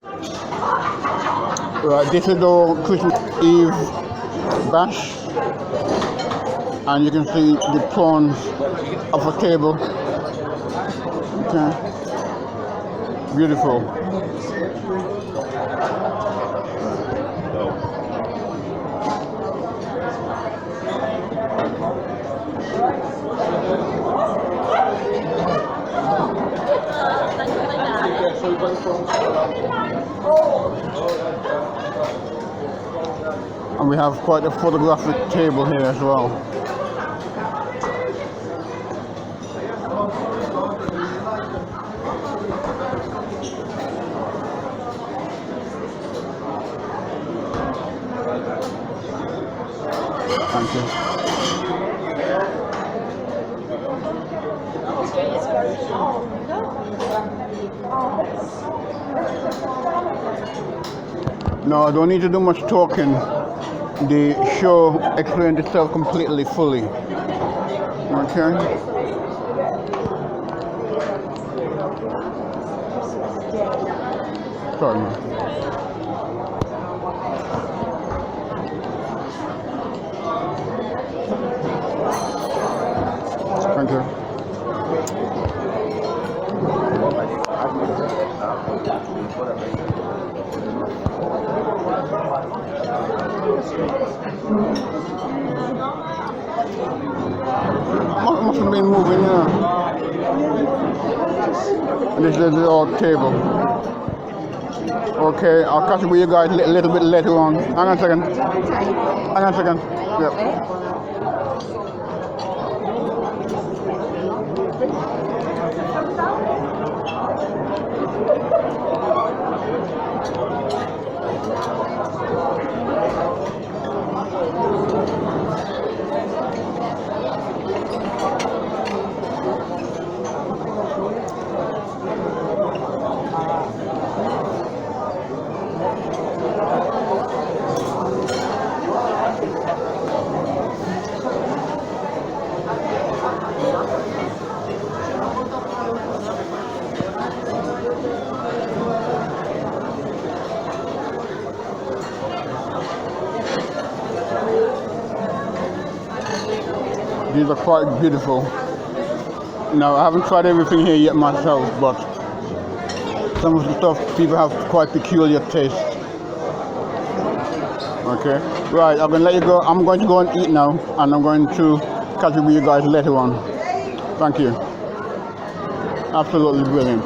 Right, this is our Christmas Eve bash, and you can see the prawns off a table. Okay, beautiful. And we have quite a photographic table here as well. Thank you. No, I don't need to do much talking. The show explained itself completely, fully. Okay? Sorry. Thank you. Must have been moving, yeah. This is the old table. Okay, I'll catch up with you guys a little bit later on. Hang on a second. Hang on a second. Yep. These are quite beautiful. Now, I haven't tried everything here yet myself, but some of the stuff people have quite peculiar taste. Okay, right, I'm gonna let you go. I'm going to go and eat now, and I'm going to catch up with you guys later on. Thank you. Absolutely brilliant.